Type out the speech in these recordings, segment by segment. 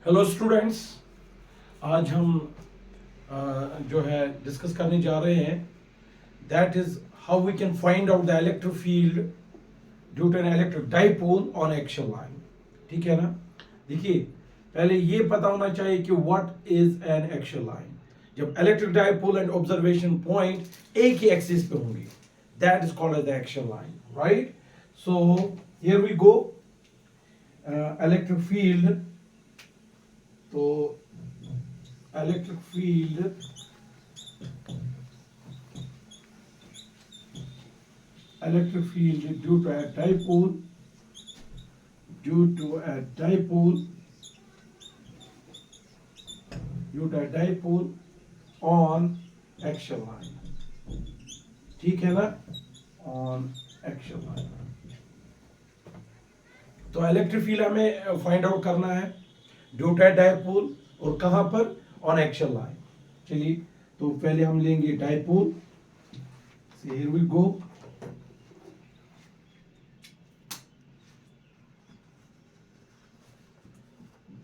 Hello students. आज हम जो है डिस्कस करने जा रहे हैं that is how we can find out the electric field due to an electric dipole on axial line. ठीक है ना। देखिए, पहले ये पता होना चाहिए कि what is an axial line. जब electric dipole and observation point एक ही एक्सिस पे होंगे that is called as the axial line, right. So here we go. Electric field, तो electric field due to a dipole on axial line. ठीक है ना, on axial line. तो electric field हमें फाइंड आउट करना है ड्यू टू डाइपोल, और कहां पर, ऑन एक्सियल लाइन। चलिए, तो पहले हम लेंगे dipole. Here we go.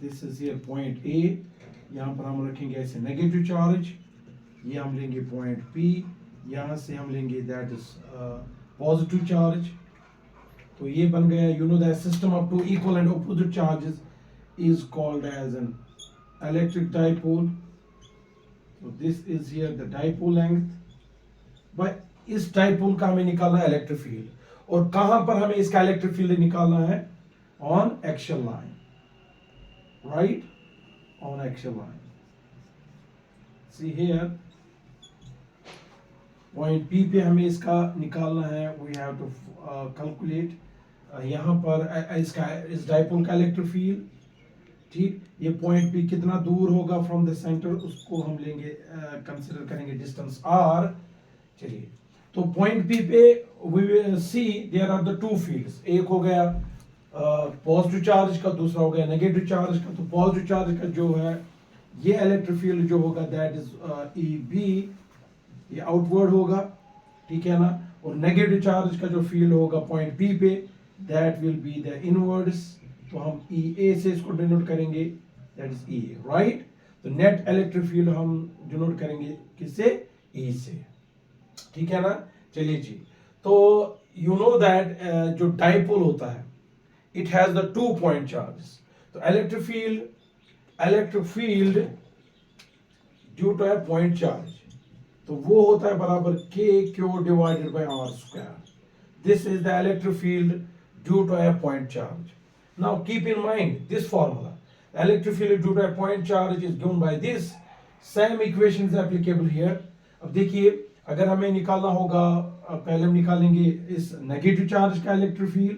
This is here point A. यहां पर हम रखेंगे ऐसे नेगेटिव चार्ज। ये हम लेंगे पॉइंट पी। यहां से हम लेंगे दैट इज पॉजिटिव चार्ज। तो ये बन गया, you know that system of two equal and opposite charges is called as an electric dipole. So this is here the dipole length. But इस dipole का हमें निकालना है इलेक्ट्रिक फील्ड, और कहां पर हमें इसका इलेक्ट्रिक फील्ड निकालना है, on axial line, right, on axial line. See here point P पे हमें इसका निकालना है। वी हैव टू कैलकुलेट यहां पर इसका, इस डाइपोल का इलेक्ट्रिक फील्ड। ठीक, ये पॉइंट पी कितना दूर होगा फ्रॉम द सेंटर, उसको हम लेंगे, कंसीडर करेंगे डिस्टेंस आर। चलिए, तो पॉइंट पी पे we will see there are the two fields. एक हो गया पॉजिटिव चार्ज का, दूसरा हो गया नेगेटिव चार्ज का। तो पॉजिटिव चार्ज का जो है ये इलेक्ट्रिक फील्ड जो होगा दैट इज ई बी, ये आउटवर्ड होगा। ठीक है ना। और नेगेटिव चार्ज का जो फील्ड होगा पॉइंट पी पे that will be the inwards. तो हम ई ए से इसको डिनोट करेंगे, दैट इज ई, राइट। तो नेट इलेक्ट्रिक फील्ड हम डिनोट करेंगे किससे, ई से। ठीक है ना। चलिए जी, तो यू नो दैट जो डाइपोल होता है it has the two point charges. तो electric field due to a point charge, तो वो होता है बराबर के Q divided by R square. This is the electric field due to a point charge. Now keep in mind this formula. Electric field due to a point charge is given by this. Same equation is applicable here. अब देखिए, अगर हमें निकालना होगा, पहले हम निकालेंगे इस नेगेटिव चार्ज का electric field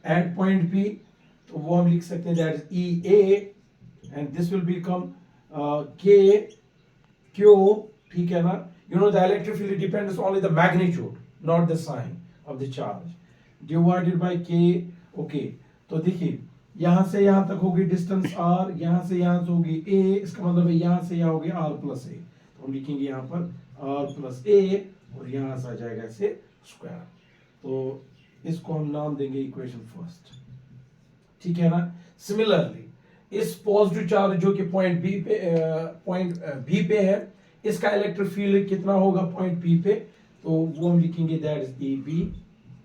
at point P. तो वो हम लिख सकते हैं that is E A and this will become K Q. ठीक है ना। You know the electric field depends only the magnitude, not the sign of the charge, divided by K. Okay, तो देखिए यहां से यहां तक होगी डिस्टेंस आर, यहां से यहां से होगी ए, इसका मतलब है यहां से यहां होगी आर प्लस ए। तो हम लिखेंगे यहां पर आर प्लस ए, और यहां से आ जाएगा ऐसे स्क्वायर। तो इसको हम नाम देंगे इक्वेशन फर्स्ट। ठीक है ना। सिमिलरली इस पॉजिटिव चार्ज जो कि पॉइंट बी पे है, इसका इलेक्ट्रिक फील्ड कितना होगा पॉइंट बी पे, तो वो हम लिखेंगे that is E B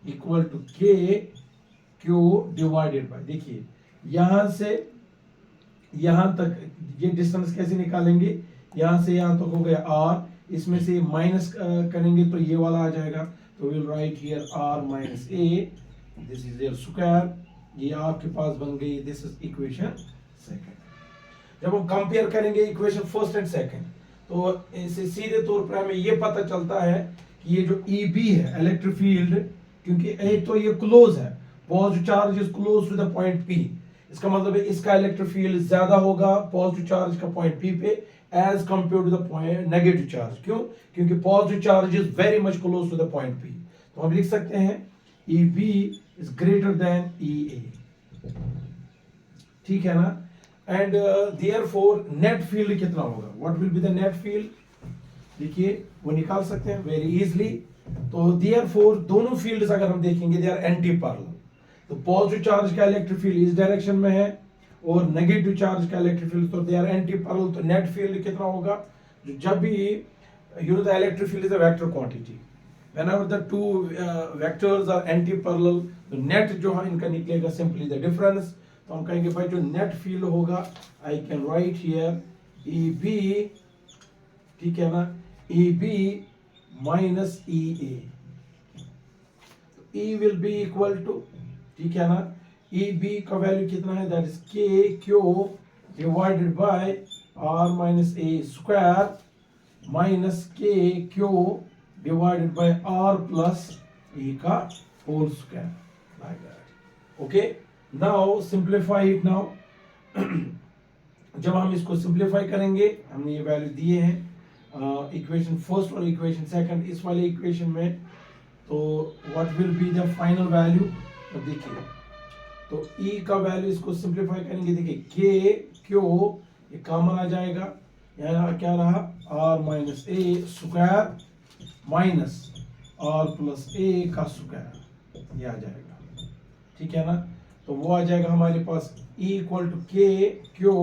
equal to K Q divided by, देखिए यहां से यहां तक ये डिस्टेंस कैसे निकालेंगे, यहां से यहां तक हो गया आर, इसमें से माइनस करेंगे तो ये वाला आ जाएगा। तो will write here R minus A, this is their square. ये आपके पास बन गई, दिस इज इक्वेशन सेकंड। जब हम कंपेयर करेंगे इक्वेशन फर्स्ट एंड सेकंड, तो इसे सीधे तौर पर हमें ये पता चलता है कि ये जो ई बी है इलेक्ट्रिक फील्ड, क्योंकि एक तो ये क्लोज है, positive charge is close to the point P, इसका मतलब है इसका इलेक्ट्रिक फील्ड ज्यादा होगा पॉजिटिव चार्ज का पॉइंट पी पे as compare to the point negative charge. क्यों? क्योंकि positive charge is very much close to the point P. तो हम लिख सकते हैं E B is greater than E A. ठीक है ना। एंड देयरफॉर नेट फील्ड कितना होगा, what will be the net field, देखिए वो निकाल सकते हैं वेरी इजीली। तो देयरफॉर दोनों फील्ड्स अगर हम देखेंगे दे आर एंटी पैरेलल। तो पॉजिटिव चार्ज का इलेक्ट्रिक फील्ड इस डायरेक्शन में है और नेगेटिव चार्ज का इलेक्ट्रिक फील्ड, तो दे आर एंटी पैरेलल, तो नेट फील्ड कितना होगा, जब भी the electric field is a vector quantity, whenever the two vectors are anti parallel, तो नेट जो है इनका निकलेगा सिंपली द डिफरेंस। तो हम कहेंगे भाई जो नेट फील्ड होगा, I can write here E B, ठीक है ना, E B minus E A, E will be equal to, ठीक है ना, ई बी का वैल्यू कितना है, that is K Q divided by R minus A square minus K Q divided by R plus A का whole square, like that. Okay, now simplify it now. जब हम इसको सिंप्लीफाई करेंगे, हमने ये वैल्यू दिए हैं इक्वेशन फर्स्ट और इक्वेशन सेकंड, इस वाले इक्वेशन में, तो what will be the final value, तो देखिए, तो E का वैल्यू इसको सिंप्लीफाई करेंगे, देखिए के क्यू ये कॉमन आ जाएगा, यहाँ क्या रहा R minus A square minus R plus A का स्क्वायर, ये आ जाएगा, ठीक है ना। तो वो आ जाएगा हमारे पास E equal to K Q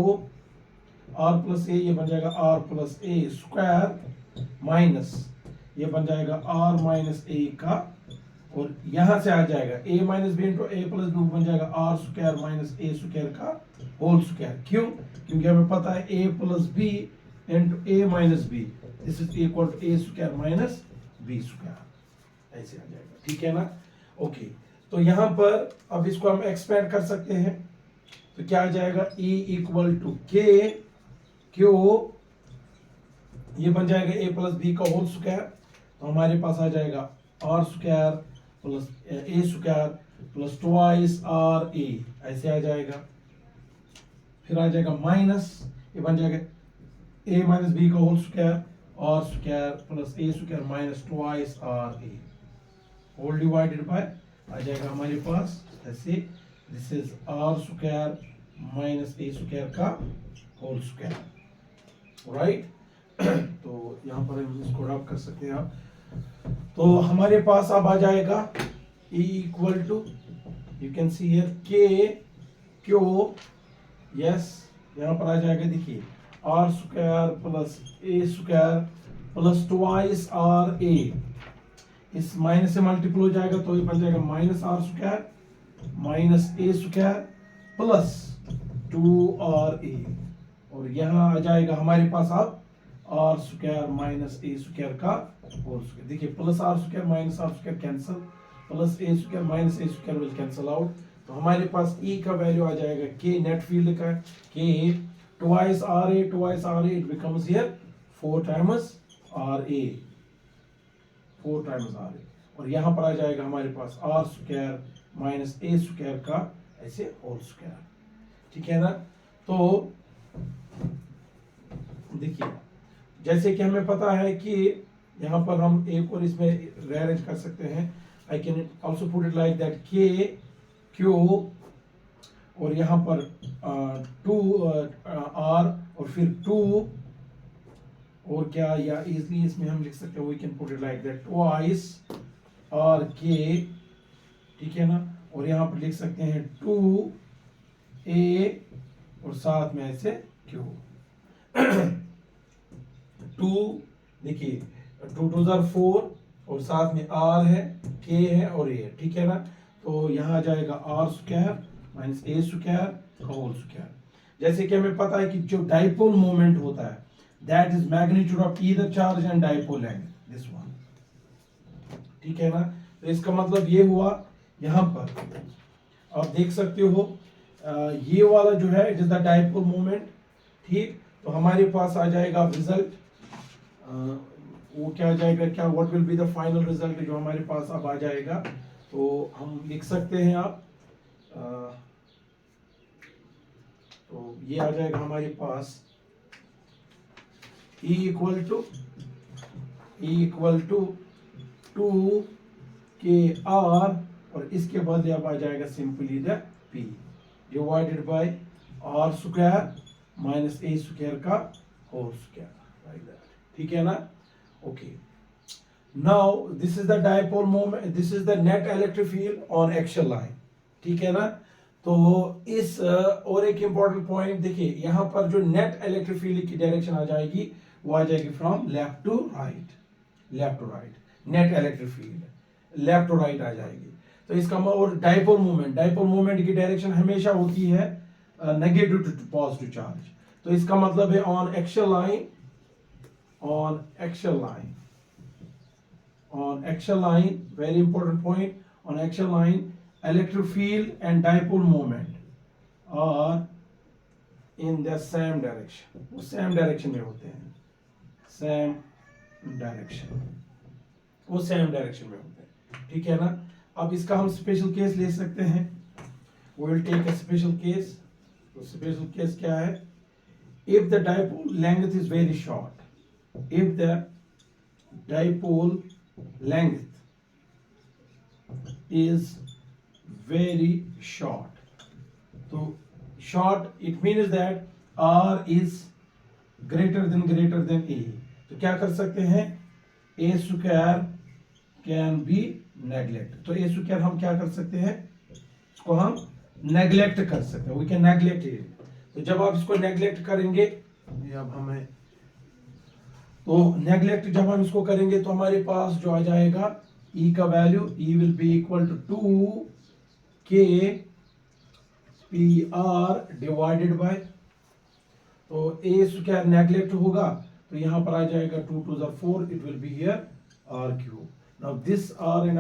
R plus ए, ये बन जाएगा R plus A square minus ये बन जाएगा R माइनस ए का, और यहां से आ जाएगा a minus B into A plus B, बन जाएगा R square minus A square का होल स्क्वायर। क्यों? क्योंकि हमें पता है a plus B into A minus B, this is equal to A square minus B square, ऐसे आ जाएगा, ठीक है ना। ओके, तो यहां पर अब इसको हम एक्सपेंड कर सकते हैं, तो क्या आ जाएगा E equal to K Q, ये बन जाएगा a प्लस बी का होल स्क्वायर, तो हमारे पास आ जाएगा R square plus A square plus twice R A, ऐसे आ जाएगा। फिर आ जाएगा माइनस, ये बन जाएगा ए माइनस बी का whole square R square plus A square minus twice R A, whole divided by आ जाएगा हमारे पास ऐसे, this is R square minus A square का होल स्क्वायर, राइट। तो यहाँ पर हम इसको ड्रॉप कर सकते हैं आप, तो हमारे पास अब आ जाएगा E equal to, you can see here K Q, yes, यहाँ पर आ जाएगा, देखिए R square plus A square plus twice R A, इस माइनस से मल्टीपल हो जाएगा, तो ये बन जाएगा minus R square minus A square plus two R A, और यहाँ आ जाएगा हमारे पास अब R square minus A square का होल स्क्वायर, देखिए plus R square minus R square cancel, plus A square minus A square will cancel out, तो हमारे पास E का वैल्यू आ जाएगा के नेट फील्ड का, K twice R A, it becomes here 4 times R A, 4 times R A, और यहाँ पर आ जाएगा हमारे पास R square minus A square का ऐसे होल स्क्वायर, ठीक है ना। तो देखिए, जैसे कि हमें पता है कि यहाँ पर हम एक और इसमें रीअरेंज कर सकते हैं, I can also put it like that के क्यू, और यहाँ पर 2 आर और फिर 2, और क्या, या इजली इसमें हम लिख सकते हैं, we can put it like that twice R K, ठीक है ना, और यहाँ पर लिख सकते हैं 2 ए और साथ में ऐसे क्यू। 2 देखिए 2 2 4 और साथ में आर है, के है और ए है, ठीक है ना। तो यहाँ आ जाएगा R square minus A square का होल स्क्वायर। जैसे कि हमें पता है कि जो डाइपोल मोमेंट होता है that is magnitude of either charge and dipole length, this one, ठीक है ना। तो इसका मतलब ये हुआ, यहाँ पर आप देख सकते हो ये वाला जो है it is the dipole moment, ठीक। तो हमारे पास आ जाएगा रिजल्ट, वो क्या आ जाएगा, क्या what will be the final result जो हमारे पास अब आ जाएगा, तो हम लिख सकते हैं आप, तो ये आ जाएगा हमारे पास E इक्वल टू 2 के आर, और इसके बाद अब आ जाएगा simply the P divided by R square minus A square का होल स्क्वायर, लाइक दैट, ठीक है ना। Okay, now this is the dipole moment, this is the net electric field on axial line, ठीक है ना। तो इस और एक इंपॉर्टेंट पॉइंट देखिए, यहां पर जो नेट इलेक्ट्रिक फील्ड की डायरेक्शन आ जाएगी वो आ जाएगी from left to right, left to right, net electric field left to right आ जाएगी। तो इसका और डाइपोल मोमेंट की डायरेक्शन हमेशा होती है नेगेटिव टू पॉजिटिव चार्ज। तो इसका मतलब है on axial line, very important point, on axial line electric field and dipole moment are in the same direction, वो same direction में होते हैं, same direction में होते हैं, ठीक है ना। अब इसका हम स्पेशल केस ले सकते हैं, we will take a special case। तो स्पेशल केस क्या है? If the dipole length is very short, if the dipole length is very short, so short it means that r is greater than a, तो क्या कर सकते हैं? a square can be neglect, तो a square हम क्या कर सकते हैं? इसको हम नेग्लेक्ट कर सकते हैं, we can neglect it। तो जब आप इसको नेग्लेक्ट करेंगे, अब हमें तो नेग्लेक्ट जब हम इसको करेंगे तो हमारे पास जो आ जाएगा E का value, E will be equal to 2K PR divided by, तो A स्क्वायर नेग्लेक्ट होगा तो यहां पर आ जाएगा 2 2 4, it will be here R cube. Now this R and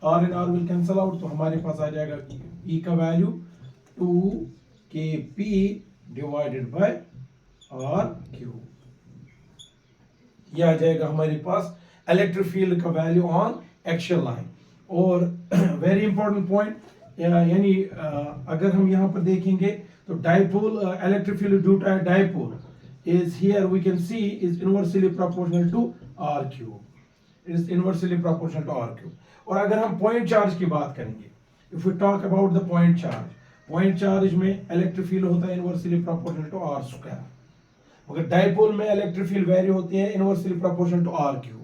R will cancel out, तो हमारे पास आ जाएगा E का value 2KP divided by R cube. यह आ जाएगा हमारे पास इलेक्ट्रिक फील्ड का वैल्यू ऑन एक्सियल लाइन। और वेरी इंपॉर्टेंट पॉइंट, यानी अगर हम यहाँ पर देखेंगे तो dipole electric field due to dipole is here we can see is inversely proportional to R cube, it is inversely proportional to R cube. और अगर हम पॉइंट चार्ज की बात करेंगे, if we talk about the point charge में electric field होता है inversely proportional to R square, मगर डाइपोल में इलेक्ट्रिक फील्ड वैल्यू होती है inversely proportional to R cube.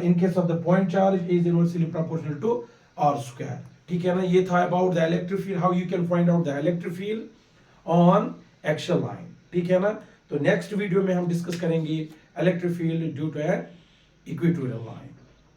In case of the point charge is inversely proportional to R square, ठीक है ना। ये था about the electric field, how you can find out the electric field on axial line, ठीक है ना। तो next video में हम डिस्कस करेंगे electric field due to equatorial line.